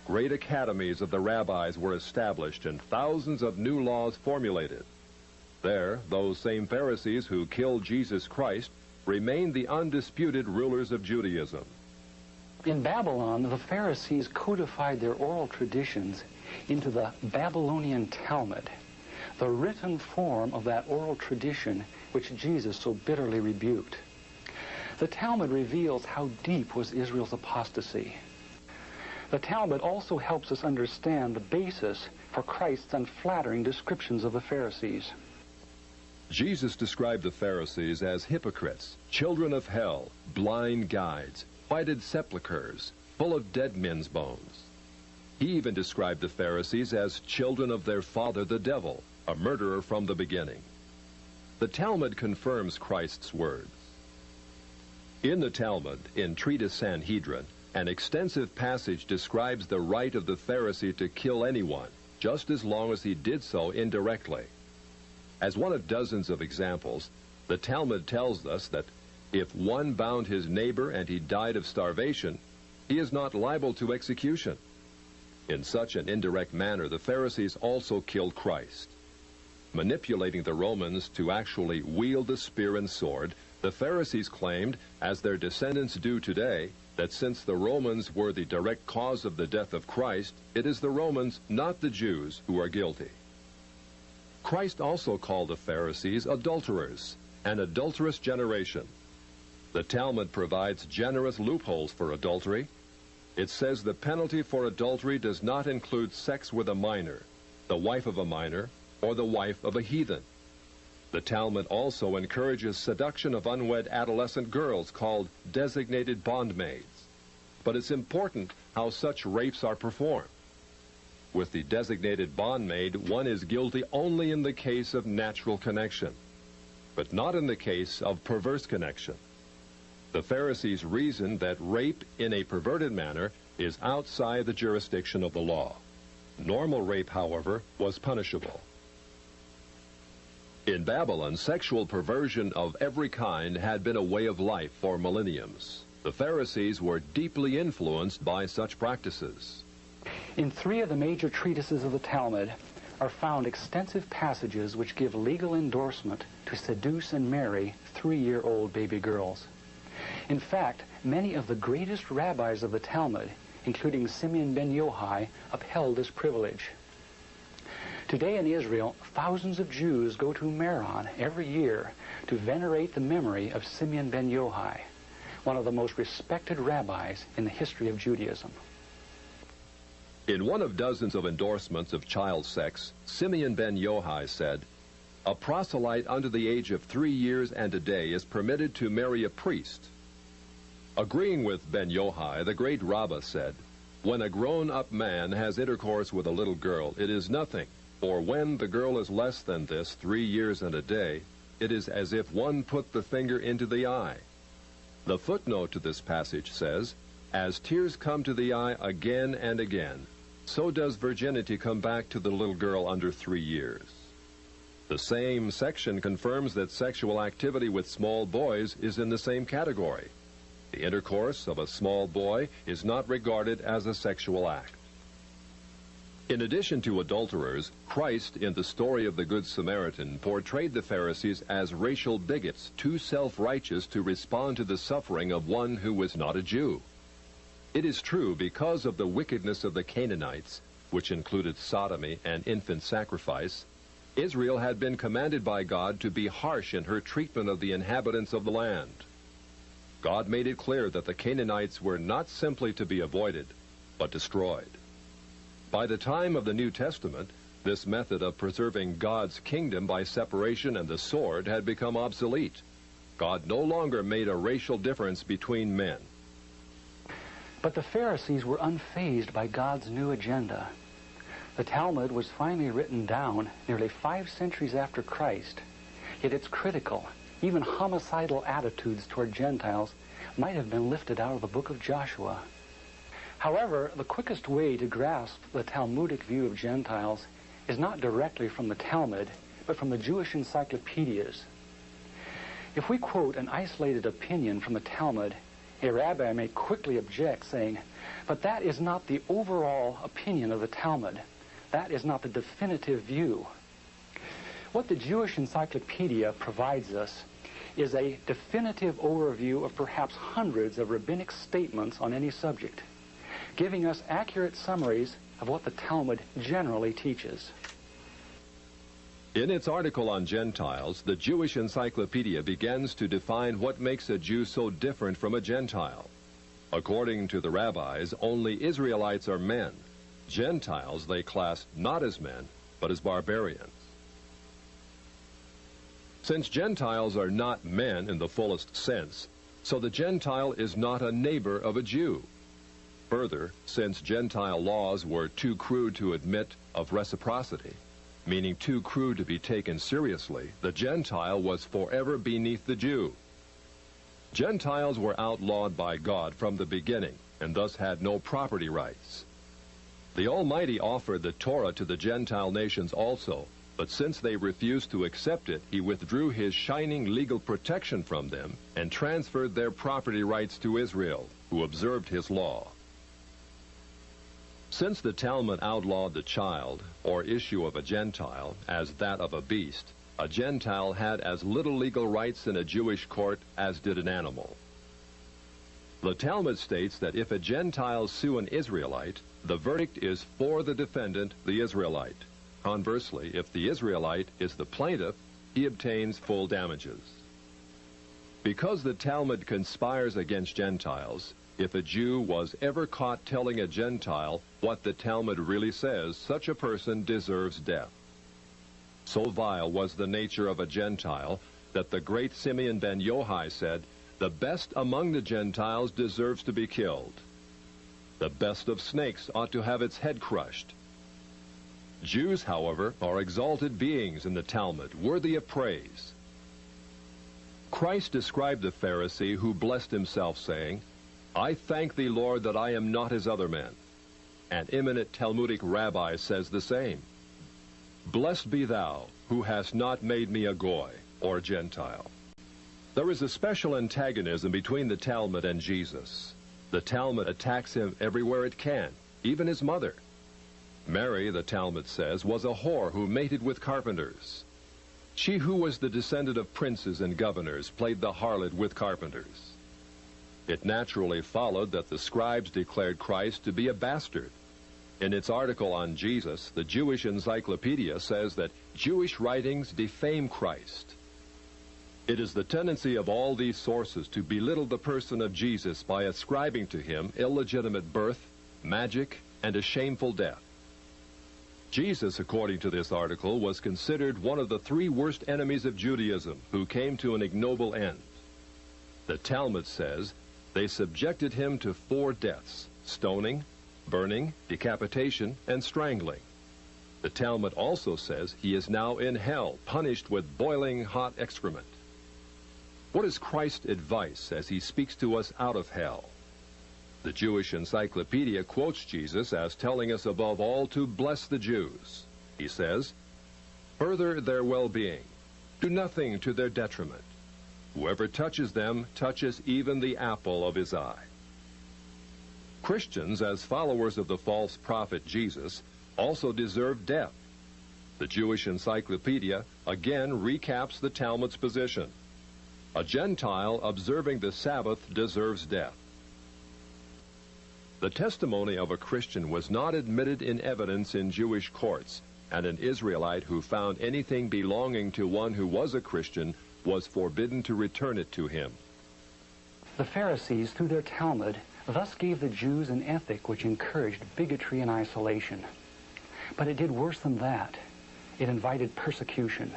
great academies of the rabbis were established and thousands of new laws formulated. There, those same Pharisees who killed Jesus Christ remained the undisputed rulers of Judaism. In Babylon, the Pharisees codified their oral traditions into the Babylonian Talmud, the written form of that oral tradition which Jesus so bitterly rebuked. The Talmud reveals how deep was Israel's apostasy. The Talmud also helps us understand the basis for Christ's unflattering descriptions of the Pharisees. Jesus described the Pharisees as hypocrites, children of hell, blind guides, whited sepulchres, full of dead men's bones. He even described the Pharisees as children of their father the devil, a murderer from the beginning. The Talmud confirms Christ's words. In the Talmud, in Treatise Sanhedrin, an extensive passage describes the right of the Pharisee to kill anyone, just as long as he did so indirectly. As one of dozens of examples, the Talmud tells us that if one bound his neighbor and he died of starvation, he is not liable to execution. In such an indirect manner, the Pharisees also killed Christ. Manipulating the Romans to actually wield the spear and sword, the Pharisees claimed, as their descendants do today, that since the Romans were the direct cause of the death of Christ, it is the Romans, not the Jews, who are guilty. Christ also called the Pharisees adulterers, an adulterous generation. The Talmud provides generous loopholes for adultery. It says the penalty for adultery does not include sex with a minor, the wife of a minor, or the wife of a heathen. The Talmud also encourages seduction of unwed adolescent girls called designated bondmaids. But it's important how such rapes are performed. With the designated bondmaid, one is guilty only in the case of natural connection, but not in the case of perverse connection. The Pharisees reasoned that rape in a perverted manner is outside the jurisdiction of the law. Normal rape, however, was punishable. In Babylon, sexual perversion of every kind had been a way of life for millenniums. The Pharisees were deeply influenced by such practices. In 3 of the major treatises of the Talmud are found extensive passages which give legal endorsement to seduce and marry 3-year-old baby girls. In fact, many of the greatest rabbis of the Talmud, including Simeon ben Yochai, upheld this privilege. Today in Israel, thousands of Jews go to Meron every year to venerate the memory of Simeon ben Yochai, one of the most respected rabbis in the history of Judaism. In one of dozens of endorsements of child sex, Simeon ben Yochai said, "A proselyte under the age of 3 years and a day is permitted to marry a priest." Agreeing with ben Yochai, the great Rabbah said, "When a grown-up man has intercourse with a little girl, it is nothing, for when the girl is less than this, 3 years and a day, it is as if one put the finger into the eye." The footnote to this passage says, "As tears come to the eye again and again, so does virginity come back to the little girl under 3 years." The same section confirms that sexual activity with small boys is in the same category. The intercourse of a small boy is not regarded as a sexual act. In addition to adulterers, Christ, in the story of the Good Samaritan, portrayed the Pharisees as racial bigots, too self-righteous to respond to the suffering of one who was not a Jew. It is true, because of the wickedness of the Canaanites, which included sodomy and infant sacrifice, Israel had been commanded by God to be harsh in her treatment of the inhabitants of the land. God made it clear that the Canaanites were not simply to be avoided, but destroyed. By the time of the New Testament, this method of preserving God's kingdom by separation and the sword had become obsolete. God no longer made a racial difference between men. But the Pharisees were unfazed by God's new agenda. The Talmud was finally written down nearly 5 centuries after Christ, yet its critical, even homicidal attitudes toward Gentiles might have been lifted out of the book of Joshua. However, the quickest way to grasp the Talmudic view of Gentiles is not directly from the Talmud, but from the Jewish encyclopedias. If we quote an isolated opinion from the Talmud, A rabbi may quickly object, saying, but that is not the overall opinion of the Talmud. That is not the definitive view. What the Jewish Encyclopedia provides us is a definitive overview of perhaps hundreds of rabbinic statements on any subject, giving us accurate summaries of what the Talmud generally teaches. In its article on Gentiles, the Jewish Encyclopedia begins to define what makes a Jew so different from a Gentile. According to the rabbis, only Israelites are men. Gentiles they class not as men, but as barbarians. Since Gentiles are not men in the fullest sense, so the Gentile is not a neighbor of a Jew. Further, since Gentile laws were too crude to admit of reciprocity, meaning too crude to be taken seriously, the Gentile was forever beneath the Jew. Gentiles were outlawed by God from the beginning, and thus had no property rights. The Almighty offered the Torah to the Gentile nations also, but since they refused to accept it, he withdrew his shining legal protection from them and transferred their property rights to Israel, who observed his law. Since the Talmud outlawed the child, or issue of a Gentile, as that of a beast, a Gentile had as little legal rights in a Jewish court as did an animal. The Talmud states that if a Gentile sue an Israelite, the verdict is for the defendant, the Israelite. Conversely, if the Israelite is the plaintiff, he obtains full damages. Because the Talmud conspires against Gentiles, if a Jew was ever caught telling a Gentile what the Talmud really says, such a person deserves death. So vile was the nature of a Gentile that the great Simeon ben Yochai said, "The best among the Gentiles deserves to be killed. The best of snakes ought to have its head crushed." Jews, however, are exalted beings in the Talmud, worthy of praise. Christ described the Pharisee who blessed himself, saying, "I thank thee, Lord, that I am not as other men." An eminent Talmudic rabbi says the same. "Blessed be thou, who hast not made me a Goy, or Gentile." There is a special antagonism between the Talmud and Jesus. The Talmud attacks him everywhere it can, even his mother. Mary, the Talmud says, was a whore who mated with carpenters. She who was the descendant of princes and governors played the harlot with carpenters. It naturally followed that the scribes declared Christ to be a bastard. In its article on Jesus, the Jewish Encyclopedia says that Jewish writings defame Christ. It is the tendency of all these sources to belittle the person of Jesus by ascribing to him illegitimate birth, magic, and a shameful death. Jesus, according to this article, was considered one of the three worst enemies of Judaism who came to an ignoble end. The Talmud says they subjected him to 4 deaths: stoning, burning, decapitation, and strangling. The Talmud also says he is now in hell, punished with boiling hot excrement. What is Christ's advice as he speaks to us out of hell? The Jewish Encyclopedia quotes Jesus as telling us above all to bless the Jews. He says, "Further their well-being. Do nothing to their detriment. Whoever touches them touches even the apple of his eye." Christians, as followers of the false prophet Jesus, also deserve death. The Jewish Encyclopedia again recaps the Talmud's position. A Gentile observing the Sabbath deserves death. The testimony of a Christian was not admitted in evidence in Jewish courts, and an Israelite who found anything belonging to one who was a Christian was forbidden to return it to him. The Pharisees, through their Talmud, thus gave the Jews an ethic which encouraged bigotry and isolation. But it did worse than that. It invited persecution.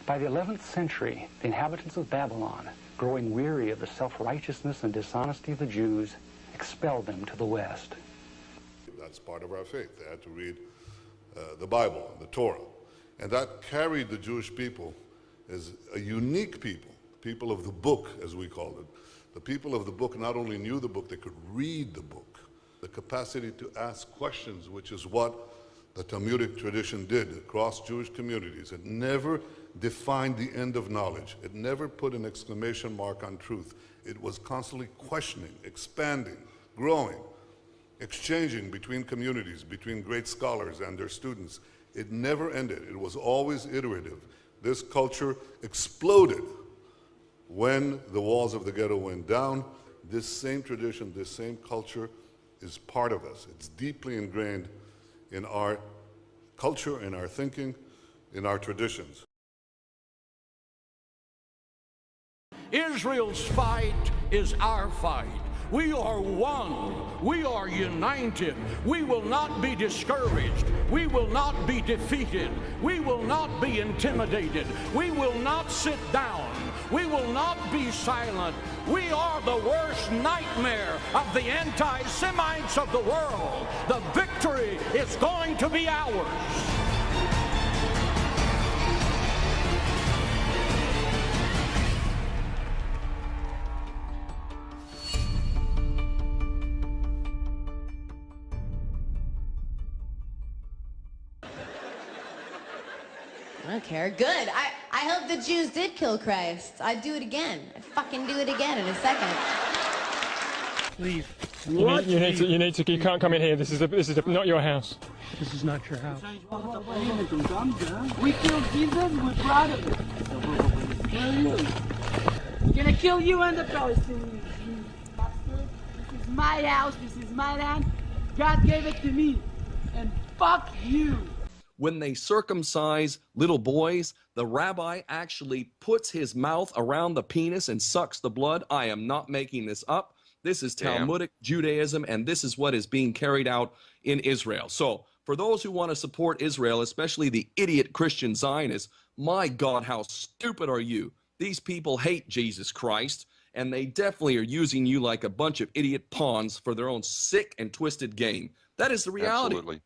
By the 11th century, the inhabitants of Babylon, growing weary of the self-righteousness and dishonesty of the Jews, expelled them to the west. That's part of our faith. They had to read the Bible, the Torah. And that carried the Jewish people as a unique people of the book, as we called it. The people of the book not only knew the book, they could read the book. The capacity to ask questions, which is what the Talmudic tradition did across Jewish communities. It never defined the end of knowledge. It never put an exclamation mark on truth. It was constantly questioning, expanding, growing, exchanging between communities, between great scholars and their students. It never ended. It was always iterative. This culture exploded when the walls of the ghetto went down. This same tradition, this same culture is part of us. It's deeply ingrained in our culture, in our thinking, in our traditions. Israel's fight is our fight. We are one. We are united. We will not be discouraged. We will not be defeated. We will not be intimidated. We will not sit down. We will not be silent. We are the worst nightmare of the anti-Semites of the world. The victory is going to be ours. I don't care. Good. I hope the Jews did kill Christ. I'd do it again. I'd fucking do it again in a second. Please. You need to. You can't come in here. This is not your house. This is not your house. We killed Jesus. We're proud of it. Where are you? We're gonna kill you and the Palestinians. You bastard. This is my house. This is my land. God gave it to me. And fuck you. When they circumcise little boys, the rabbi actually puts his mouth around the penis and sucks the blood. I am not making this up. This is Talmudic Judaism, and this is what is being carried out in Israel. So for those who want to support Israel, especially the idiot Christian Zionists, my God, how stupid are you? These people hate Jesus Christ, and they definitely are using you like a bunch of idiot pawns for their own sick and twisted game. That is the reality. Absolutely.